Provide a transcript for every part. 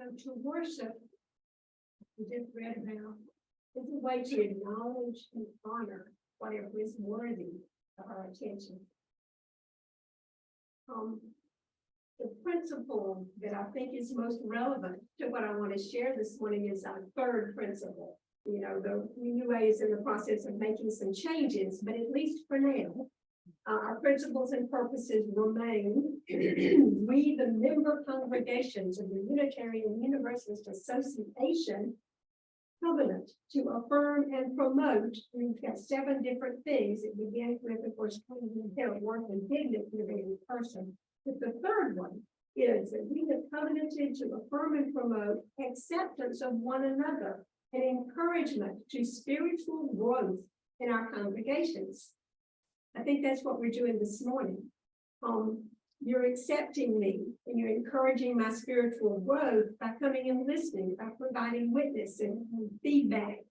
So to worship, we just read about, is a way to acknowledge and honor whatever is worthy of our attention. The principle that I think is most relevant to what I want to share this morning is our third principle. You know, the UA is in the process of making some changes, but at least for now, our principles and purposes remain. We, the member congregations of the Unitarian Universalist Association, covenant to affirm and promote. We've got 7 different things. It begins with, of course, inherent worth and dignity of every person. But the third one is that we have covenanted to affirm and promote acceptance of one another and encouragement to spiritual growth in our congregations. I think that's what we're doing this morning. You're accepting me and you're encouraging my spiritual growth by coming and listening, by providing witness and feedback.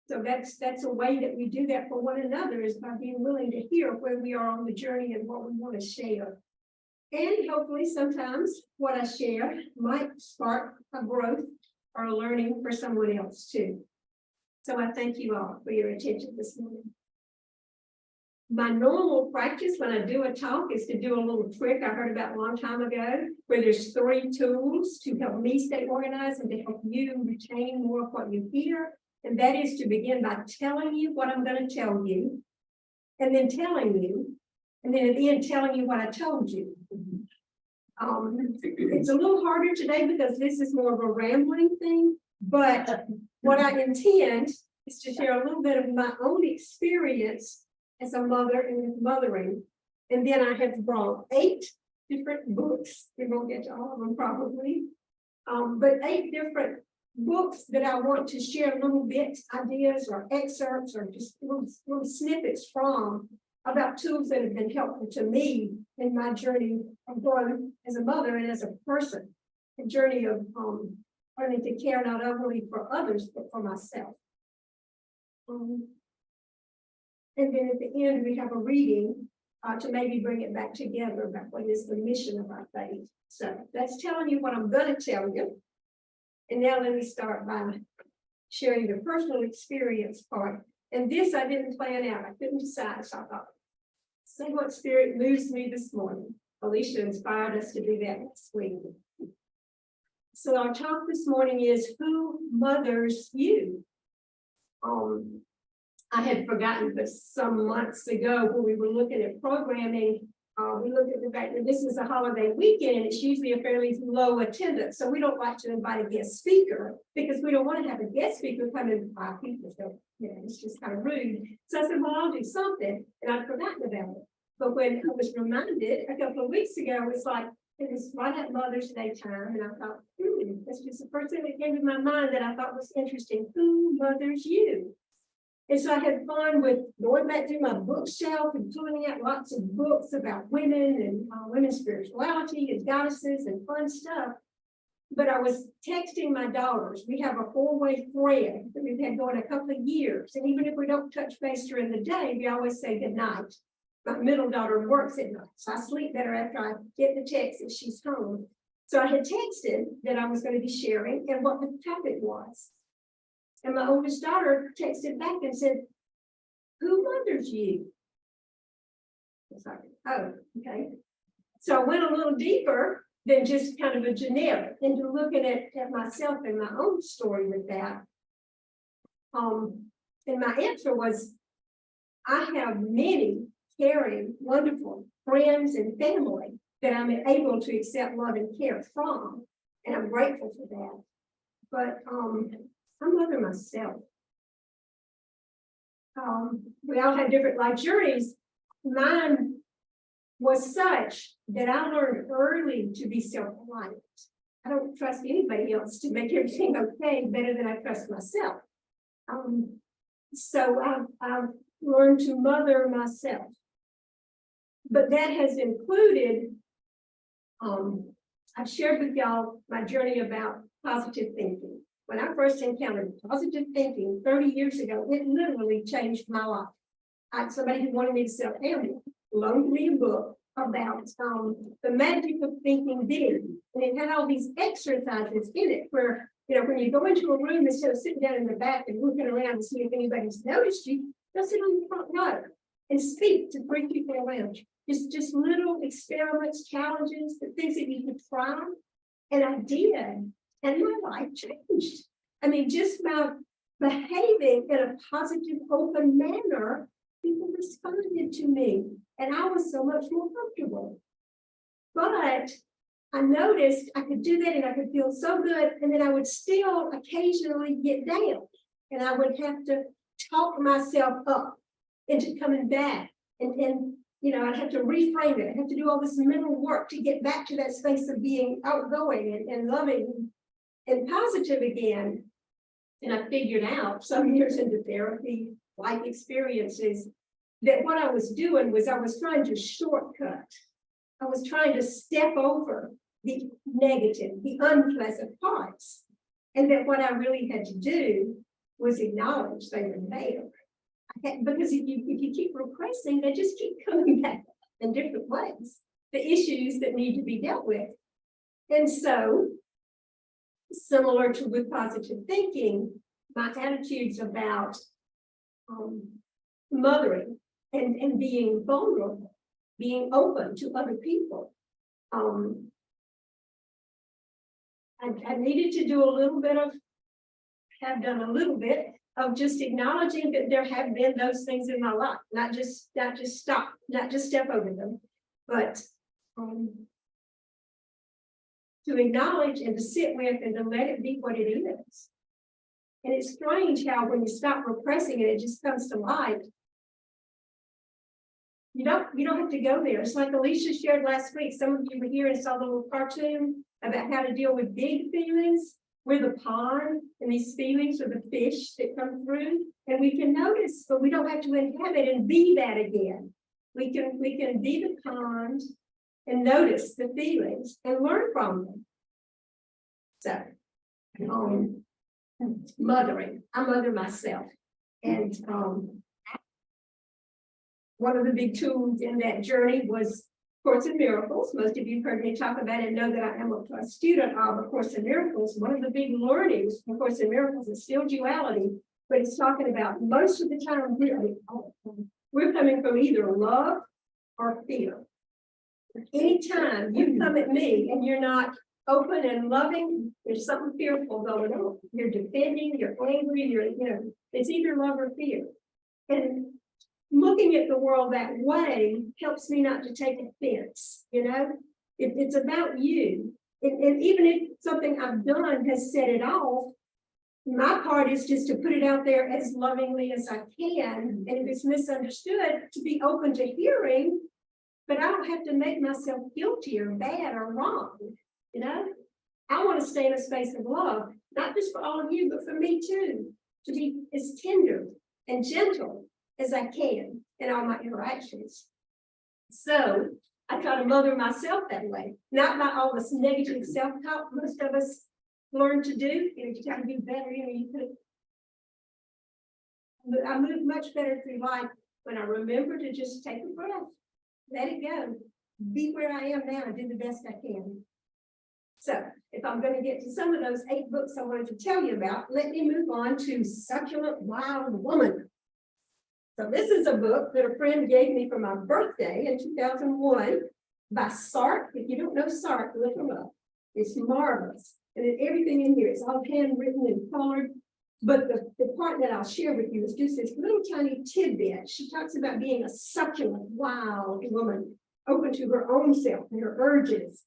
So that's a way that we do that for one another, is by being willing to hear where we are on the journey and what we want to share. And hopefully sometimes what I share might spark a growth or a learning for someone else too. So I thank you all for your attention this morning. My normal practice when I do a talk is to do a little trick I heard about a long time ago, where there's 3 tools to help me stay organized and to help you retain more of what you hear. And that is to begin by telling you what I'm going to tell you, and then telling you, and then at the end telling you what I told you. It's a little harder today because this is more of a rambling thing, but what I intend is to share a little bit of my own experience as a mother and with mothering. And then I have brought 8 different books. We won't get to all of them probably, but 8 different books that I want to share little bits, ideas, or excerpts, or just little snippets from, about tools that have been helpful to me in my journey of growth as a mother and as a person, a journey of learning to care not only for others, but for myself. And then at the end, we have a reading to maybe bring it back together about what is the mission of our faith. So that's telling you what I'm going to tell you. And now let me start by sharing the personal experience part. And this I didn't plan out. I couldn't decide. So I thought, see what spirit moves me this morning. Alicia inspired us to do that next week. So our talk this morning is who mothers you? I had forgotten this some months ago when we were looking at programming. We looked at the fact that this is a holiday weekend. It's usually a fairly low attendance. So we don't like to invite a guest speaker because we don't want to have a guest speaker come in 5 people. So, it's just kind of rude. So I said, well, I'll do something. And I'd forgotten about it. But when I was reminded a couple of weeks ago, it's like, it was right at Mother's Day time. And I thought, that's just the first thing that came to my mind that I thought was interesting. Who mothers you? And so I had fun with going back to my bookshelf and pulling out lots of books about women and women's spirituality and goddesses and fun stuff. But I was texting my daughters. We have a 4-way thread that we've had going a couple of years. And even if we don't touch base during the day, we always say good night. My middle daughter works at night, so I sleep better after I get the text that she's home. So I had texted that I was going to be sharing and what the topic was. And my oldest daughter texted back and said, who mothers you? I was like, oh, okay. So I went a little deeper than just kind of a generic into looking at myself and my own story with that. And my answer was, I have many caring, wonderful friends and family that I'm able to accept love and care from. And I'm grateful for that. But I'm mother myself. We all had different life journeys. Mine was such that I learned early to be self-reliant. I don't trust anybody else to make everything okay better than I trust myself. So I've learned to mother myself. But that has included, I've shared with y'all my journey about positive thinking. When I first encountered positive thinking 30 years ago, it literally changed my life. I had somebody who wanted me to sell candy. loaned me a book about the magic of thinking big. And it had all these exercises in it where, when you go into a room, instead of sitting down in the back and looking around to see if anybody's noticed you, you'll sit on the front row and speak to 3 people around you. Just little experiments, challenges, the things that you could try. And I did. And my life changed. I mean, just by behaving in a positive, open manner, people responded to me. And I was so much more comfortable. But I noticed I could do that and I could feel so good. And then I would still occasionally get down. And I would have to talk myself up into coming back. And I'd have to reframe it. I'd have to do all this mental work to get back to that space of being outgoing and loving and positive again. And I figured out some years into therapy, life experiences, that what I was doing was I was trying to shortcut. I was trying to step over the negative, the unpleasant parts. And that what I really had to do was acknowledge they were there. Because if you keep repressing, they just keep coming back in different ways, the issues that need to be dealt with. And so, similar to with positive thinking, my attitudes about mothering and being vulnerable, being open to other people. I needed to do have done a little bit of just acknowledging that there have been those things in my life, not just step over them, but to acknowledge and to sit with and to let it be what it is. And it's strange how when you stop repressing it, it just comes to light. You don't have to go there. It's like Alicia shared last week. Some of you were here and saw the little cartoon about how to deal with big feelings. We're the pond, and these feelings are the fish that come through. And we can notice, but we don't have to inhabit and be that again. We can be the pond and notice the feelings and learn from them. So, mothering. I mother myself. And one of the big tools in that journey was Course in Miracles. Most of you have heard me talk about it and know that I am a student of A Course in Miracles. One of the big learnings from Course in Miracles is still duality, but it's talking about most of the time we're coming from either love or fear. Anytime you come at me and you're not open and loving, there's something fearful going on. You're defending, you're angry, it's either love or fear. And looking at the world that way helps me not to take offense, it's about you. And even if something I've done has set it off, my part is just to put it out there as lovingly as I can. And if it's misunderstood, to be open to hearing, but I don't have to make myself guilty or bad or wrong, I want to stay in a space of love, not just for all of you, but for me too, to be as tender and gentle as I can in all my interactions. So I try to mother myself that way, not by all this negative self-talk most of us learn to do. You try to do better, I move much better through life when I remember to just take a breath, let it go, be where I am now and do the best I can. So if I'm going to get to some of those 8 books I wanted to tell you about, let me move on to Succulent Wild Woman. So this is a book that a friend gave me for my birthday in 2001 by Sark. If you don't know Sark, look him up. It's marvelous. And then everything in here is all handwritten and colored. But the part that I'll share with you is just this little tiny tidbit. She talks about being a succulent, wild woman, open to her own self and her urges.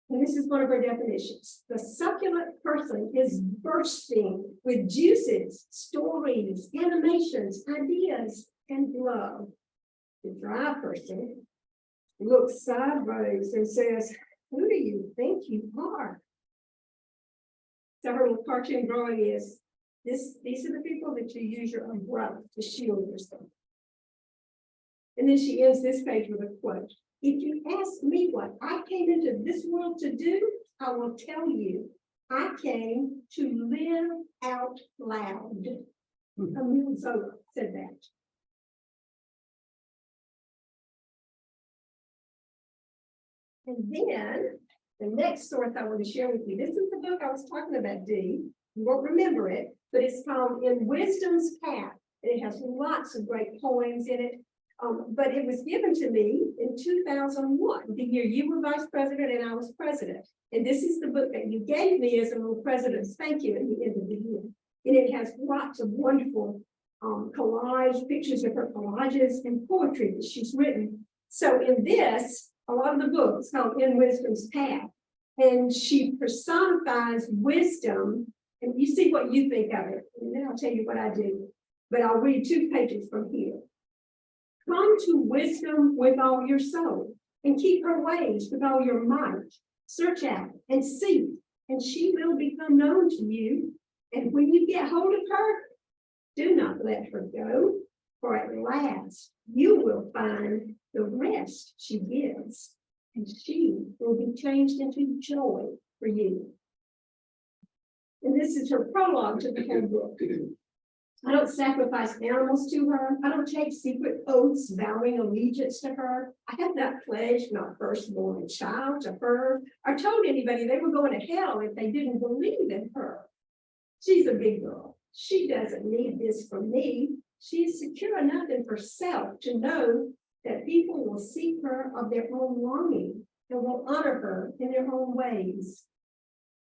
And this is one of her definitions. The succulent person is bursting with juices, stories, animations, ideas, and love. The dry person looks sideways and says, "Who do you think you are?" So her little cartoon drawing is, these are the people that you use your umbrella to shield yourself. And then she ends this page with a quote. "If you ask me what I came into this world to do, I will tell you, I came to live out loud." Emile Zola said that. And then the next source I want to share with you, this is the book I was talking about, Dee. You won't remember it, but it's called In Wisdom's Path. It has lots of great poems in it. But it was given to me in 2001, the year you were vice president and I was president. And this is the book that you gave me as a little president's thank you at the end of the year. And it has lots of wonderful collage, pictures of her collages and poetry that she's written. So in this, a lot of the book is called In Wisdom's Path. And she personifies wisdom. And you see what you think of it. And then I'll tell you what I do. But I'll read 2 pages from here. Come to wisdom with all your soul, and keep her ways with all your might. Search out and seek, and she will become known to you. And when you get hold of her, do not let her go, for at last you will find the rest she gives, and she will be changed into joy for you. And this is her prologue to the whole book. I don't sacrifice animals to her. I don't take secret oaths vowing allegiance to her. I have not pledged my firstborn child to her or told anybody they were going to hell if they didn't believe in her. She's a big girl. She doesn't need this from me. She is secure enough in herself to know that people will seek her of their own longing and will honor her in their own ways.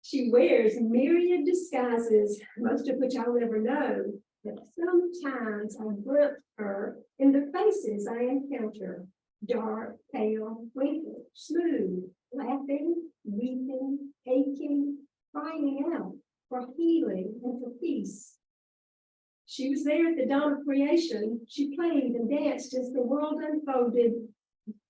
She wears myriad disguises, most of which I'll never know. But sometimes I glimpse her in the faces I encounter, dark, pale, wrinkled, smooth, laughing, weeping, aching, crying out for healing and for peace. She was there at the dawn of creation. She played and danced as the world unfolded,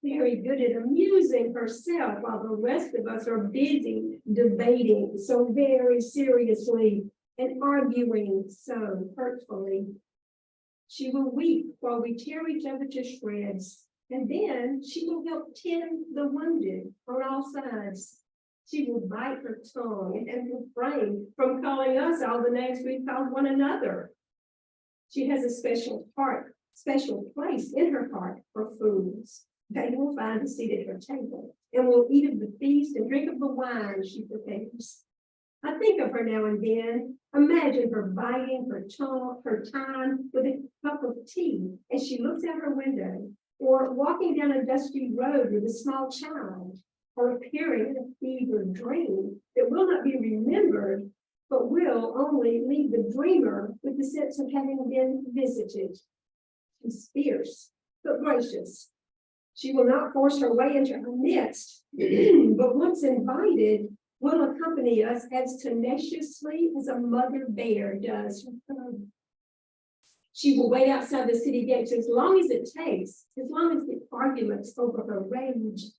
very good at amusing herself while the rest of us are busy debating so very seriously and arguing so hurtfully. She will weep while we tear each other to shreds, and then she will help tend the wounded on all sides. She will bite her tongue and refrain from calling us all the names we've called one another. She has a special place in her heart for fools. They will find a seat at her table and will eat of the feast and drink of the wine she prepares. I think of her now and then. Imagine her biding her time with a cup of tea as she looks out her window, or walking down a dusty road with a small child, or appearing in a fevered dream that will not be remembered, but will only leave the dreamer with the sense of having been visited. She's fierce, but gracious. She will not force her way into our midst, but once invited, will accompany us as tenaciously as a mother bear does her cub. She will wait outside the city gates as long as it takes, as long as the arguments over her rage,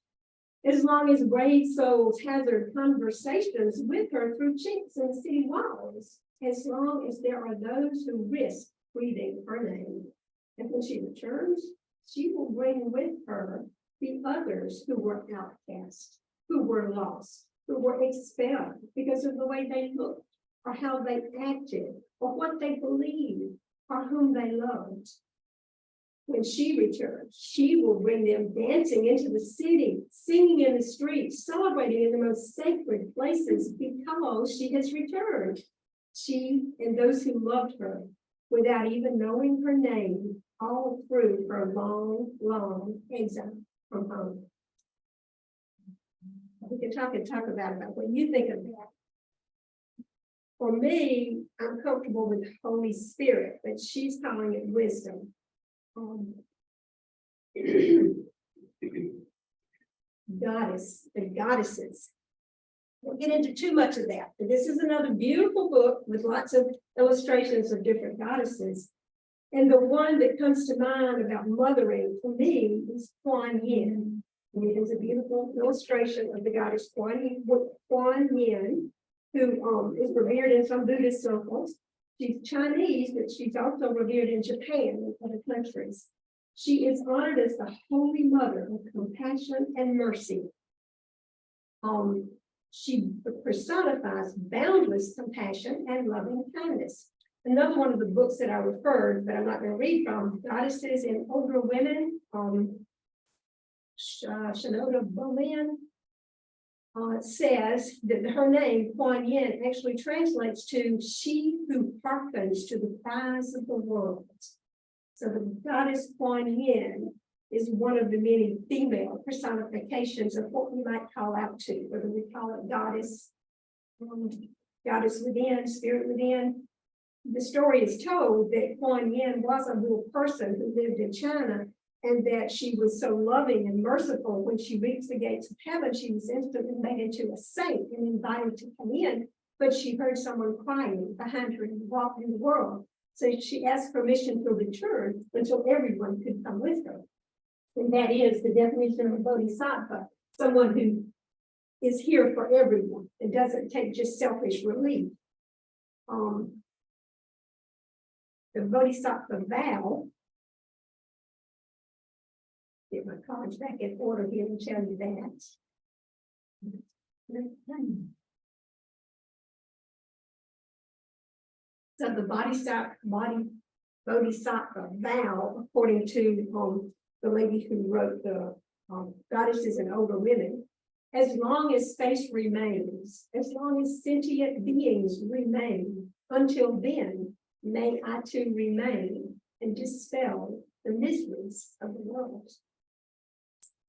as long as brave souls hazard conversations with her through chinks in the city walls, as long as there are those who risk breathing her name. And when she returns, she will bring with her the others who were outcast, who were lost, who were expelled because of the way they looked, or how they acted, or what they believed, or whom they loved. When she returns, she will bring them dancing into the city, singing in the streets, celebrating in the most sacred places because she has returned. She and those who loved her without even knowing her name all through her long, long exile from home. We can talk about what you think of that. For me, I'm comfortable with Holy Spirit, but she's calling it wisdom. The goddesses. We'll get into too much of that, but this is another beautiful book with lots of illustrations of different goddesses. And the one that comes to mind about mothering for me is Kuan Yin. And it is a beautiful illustration of the goddess Kuan Yin, who is revered in some Buddhist circles. She's Chinese, but she's also revered in Japan and other countries. She is honored as the Holy Mother of compassion and mercy. She personifies boundless compassion and loving kindness. Another one of the books that I referred, but I'm not going to read from, Goddesses in Older Women. Shinoda Boleyn, says that her name, Kuan Yin, actually translates to she who hearkens to the cries of the world. So the goddess Kuan Yin is one of the many female personifications of what we might call out to, whether we call it goddess, goddess within, spirit within. The story is told that Kuan Yin was a real person who lived in China, and that she was so loving and merciful. When she reached the gates of heaven, she was instantly made into a saint and invited to come in, but she heard someone crying behind her and walked in the world. So she asked permission to return until everyone could come with her. And that is the definition of a bodhisattva, someone who is here for everyone and doesn't take just selfish relief. The bodhisattva vow, get my cards back in order here and tell you that. So the bodhisattva vow, according to the lady who wrote the Goddesses and Older Women, as long as space remains, as long as sentient beings remain, until then, may I too remain and dispel the miseries of the world.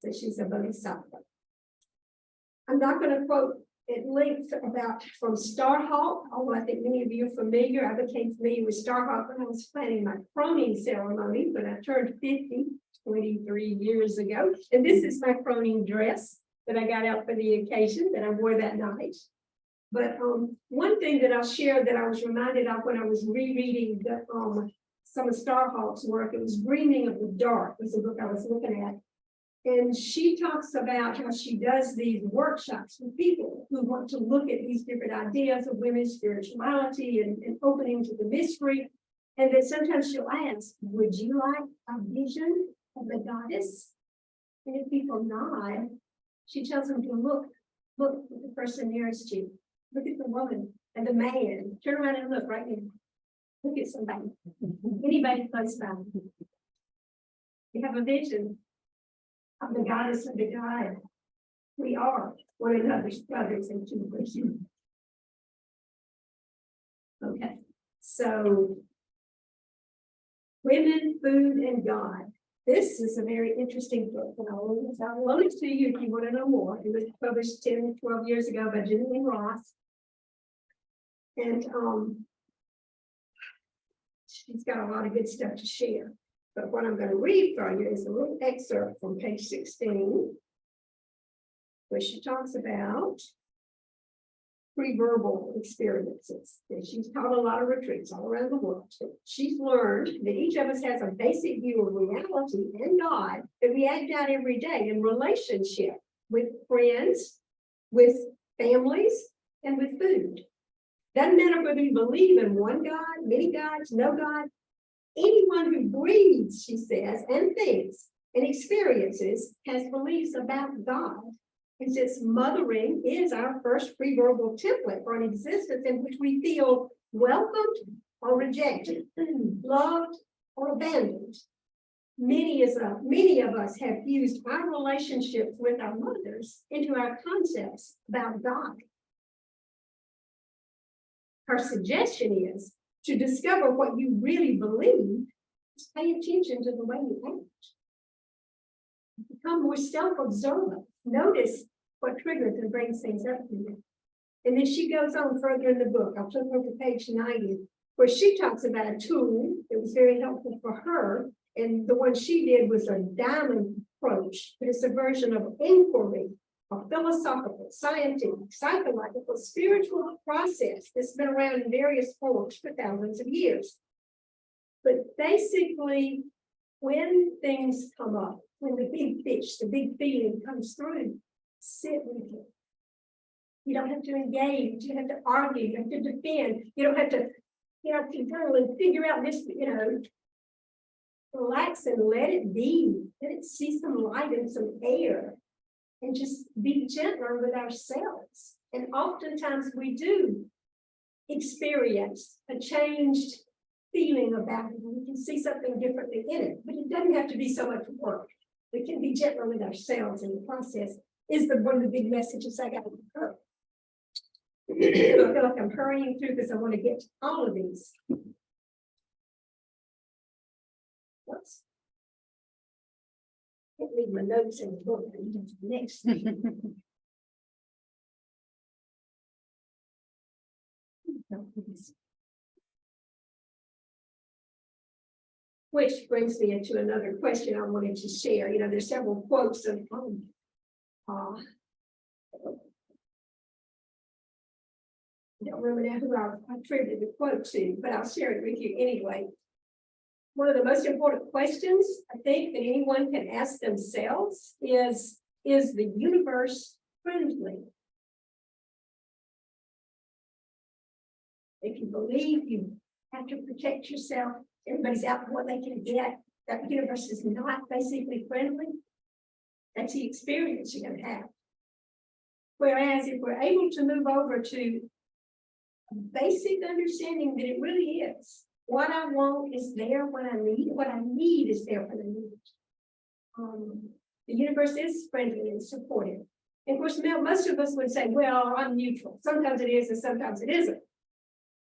So she's a bodhisattva. I'm not going to quote at length about from Starhawk, although I think many of you are familiar. I became familiar with Starhawk when I was planning my croning ceremony, but I turned 50 23 years ago. And this is my croning dress that I got out for the occasion that I wore that night. But one thing that I'll share that I was reminded of when I was rereading the, some of Starhawk's work, it was Dreaming of the Dark, was the book I was looking at. And she talks about how she does these workshops with people who want to look at these different ideas of women's spirituality and opening to the mystery. And that sometimes she'll ask, would you like a vision of the goddess? And if people nod, she tells them to look at the person nearest to you. Look at the woman and the man. Turn around and look right now. Look at somebody. Anybody close by. You have a vision of the goddess and the god. We are one another's brothers and sisters. Okay, so Women, Food, and God. This is a very interesting book, and I'll loan it to you if you want to know more. It was published 10, 12 years ago by Jenny Ross. And she's got a lot of good stuff to share. But what I'm going to read for you is a little excerpt from page 16, where she talks about pre-verbal experiences. And she's taught a lot of retreats all around the world. So she's learned that each of us has a basic view of reality and God that we act out every day in relationship with friends, with families, and with food. Doesn't matter whether you believe in one God, many gods, no God. Anyone who breathes, she says, and thinks and experiences has beliefs about God. And since mothering is our first pre-verbal template for an existence in which we feel welcomed or rejected, loved or abandoned, many of us have fused our relationships with our mothers into our concepts about God. Her suggestion is to discover what you really believe, pay attention to the way you act. Become more self-observant. Notice what triggers and brings things up to you. And then she goes on further in the book. I'll flip over to page 90, where she talks about a tool that was very helpful for her. And the one she did was a diamond approach, but it's a version of inquiry, a philosophical, scientific, psychological, spiritual process that's been around in various forms for thousands of years. But basically, when things come up, when the big fish, the big feeling comes through, sit with it. You don't have to engage, you have to argue, you have to defend, you don't have to, control and figure out this, relax and let it be. Let it see some light and some air. And just be gentler with ourselves. And oftentimes we do experience a changed feeling about it. We can see something differently in it, but it doesn't have to be so much work. we can be gentler with ourselves in the process, is one of the big messages I got. I feel like I'm hurrying through because I want to get to all of these. Oops. Can't leave my notes in the book. Next. Which brings me into another question I wanted to share. You know, there's several quotes of I don't remember now who I attributed the quote to, but I'll share it with you anyway. One of the most important questions I think that anyone can ask themselves is the universe friendly? If you believe you have to protect yourself, everybody's out for what they can get, that the universe is not basically friendly, that's the experience you're going to have. Whereas if we're able to move over to a basic understanding that it really is, what I want is there when I need it, what I need is there when I need it. The universe is friendly and supportive. And of course, most of us would say, well, I'm neutral. Sometimes it is and sometimes it isn't.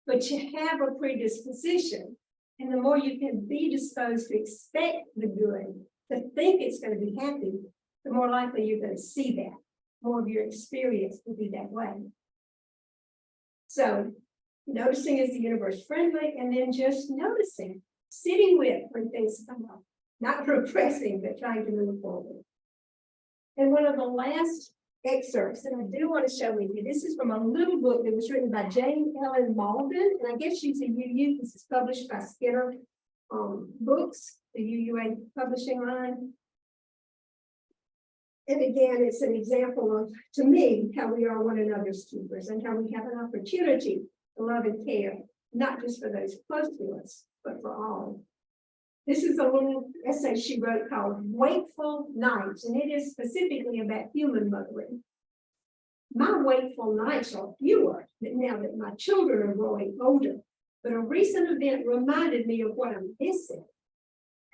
But you have a predisposition. And the more you can be disposed to expect the good, to think it's going to be happy, the more likely you're going to see that. More of your experience will be that way. So, noticing is the universe friendly, and then just noticing, sitting with when things come up, not repressing, but trying to move forward. And one of the last excerpts that I do want to share with you, this is from a little book that was written by Jane Ellen Malden, and I guess she's a UU. This is published by Skinner Books, the UUA publishing line. And again, it's an example of, to me, how we are one another's keepers and how we have an opportunity to love and care, not just for those close to us, but for all. This is a little essay she wrote called Wakeful Nights, and it is specifically about human mothering. My wakeful nights are fewer now that my children are growing older, but a recent event reminded me of what I'm missing.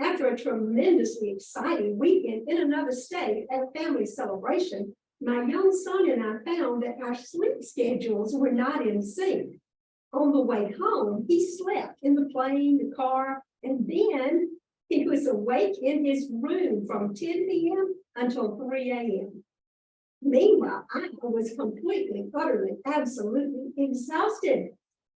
After a tremendously exciting weekend in another state at a family celebration, my young son and I found that our sleep schedules were not in sync. On the way home, he slept in the plane, the car, and then he was awake in his room from 10 p.m. until 3 a.m. Meanwhile, I was completely, utterly, absolutely exhausted.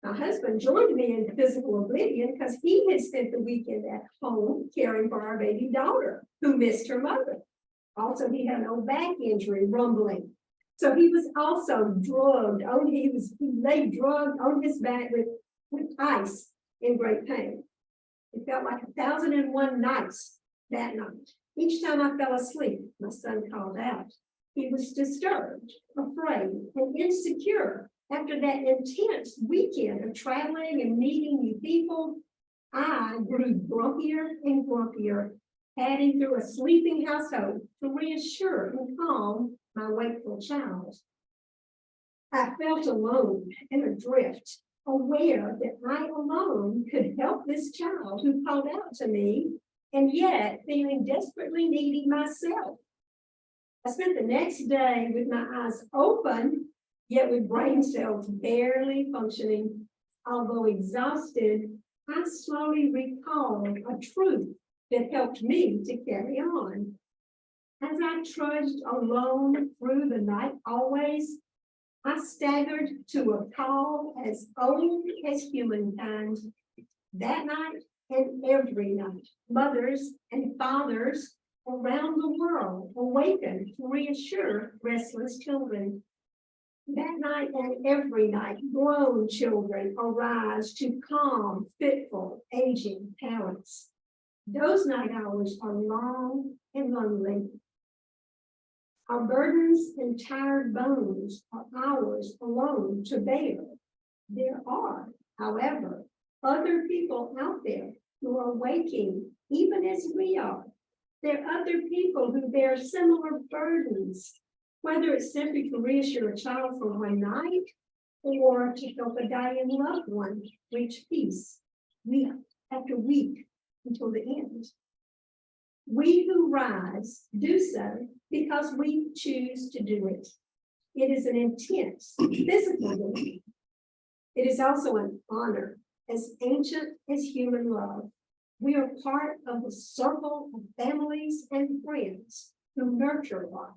My husband joined me in physical oblivion because he had spent the weekend at home caring for our baby daughter who missed her mother. Also, he had an old back injury, rumbling. So he was also drugged. He lay drugged on his back with ice in great pain. It felt like 1,001 nights that night. Each time I fell asleep, my son called out. He was disturbed, afraid, and insecure. After that intense weekend of traveling and meeting new people, I grew grumpier and grumpier, padding through a sleeping household to reassure and calm my wakeful child. I felt alone and adrift, aware that I alone could help this child who called out to me, and yet feeling desperately needy myself. I spent the next day with my eyes open, yet with brain cells barely functioning. Although exhausted, I slowly recalled a truth that helped me to carry on. As I trudged alone through the night always, I staggered to a call as old as humankind. That night and every night, mothers and fathers around the world awakened to reassure restless children. That night and every night, grown children arise to calm, fitful, aging parents. Those night hours are long and lonely. Our burdens and tired bones are ours alone to bear. There are, however, other people out there who are waking, even as we are. There are other people who bear similar burdens, whether it's simply to reassure a child for one night or to help a dying loved one reach peace week after week until the end. We who rise do so because we choose to do it. It is an intense physical duty. It is also an honor, as ancient as human love. We are part of the circle of families and friends who nurture life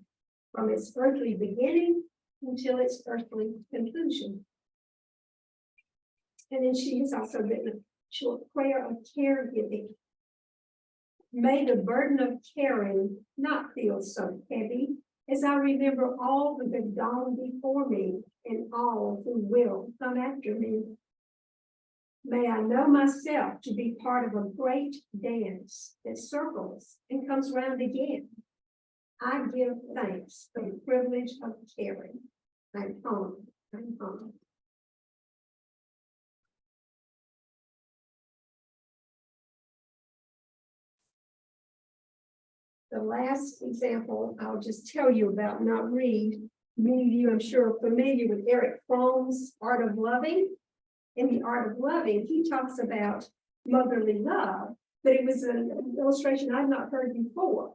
from its earthly beginning until its earthly conclusion. And then she has also written a short prayer of caregiving. May the burden of caring not feel so heavy, as I remember all who have gone before me and all who will come after me. May I know myself to be part of a great dance that circles and comes round again. I give thanks for the privilege of caring. I'm home. I'm home. The last example I'll just tell you about, not read. Many of you, I'm sure, are familiar with Eric Fromm's Art of Loving. In the Art of Loving, he talks about motherly love, but it was an illustration I've not heard before.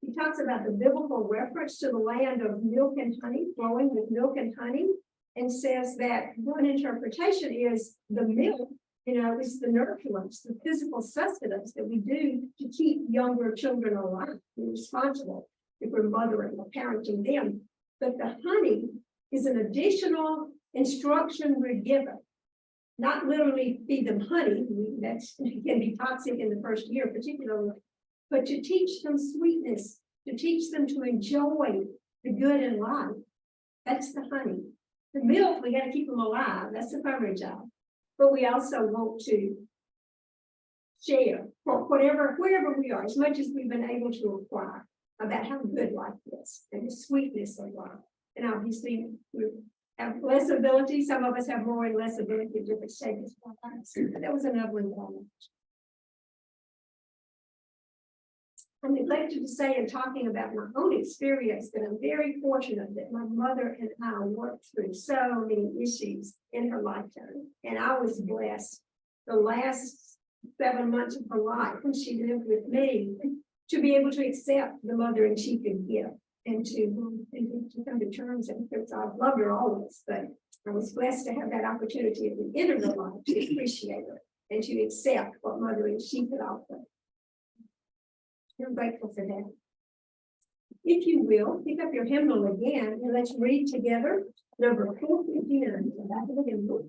He talks about the biblical reference to the land of milk and honey, flowing with milk and honey, and says that one interpretation is the milk, is the nurturance, the physical sustenance that we do to keep younger children alive and responsible if we're mothering or parenting them. But the honey is an additional instruction we're given, not literally feed them honey, that can be toxic in the first year particularly, but to teach them sweetness, to teach them to enjoy the good in life. That's the honey. The milk, we got to keep them alive. That's the primary job. But we also want to share for wherever we are, as much as we've been able to acquire about how good life is and the sweetness of life. And obviously, we have less ability. Some of us have more and less ability at different stages of our lives. That was another one. I'm neglected to say, in talking about my own experience, that I'm very fortunate that my mother and I worked through so many issues in her lifetime. And I was blessed the last 7 months of her life when she lived with me to be able to accept the mothering she could give and to come to terms. And because I've loved her always, but I was blessed to have that opportunity at the end of her life to appreciate her and to accept what mothering she could offer. I'm grateful for that. If you will, pick up your hymnal again and let's read together number 459, the back of the hymnal.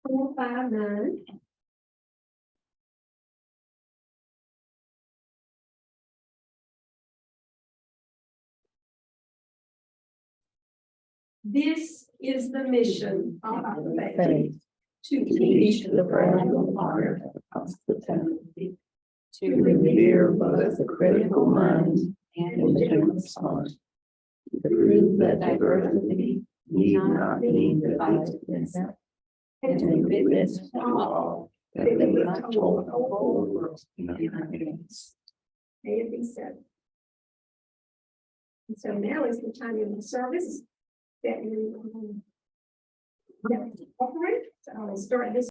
459. This is the mission of our faith. To teach the fragile heart of hospitality, to revere both the critical mind and the generous heart, to prove that diversity need not mean divisiveness, and to witness to all that they have told the whole world in happiness. May it be said. And so now is the time in the service that we operate. So I'll start this.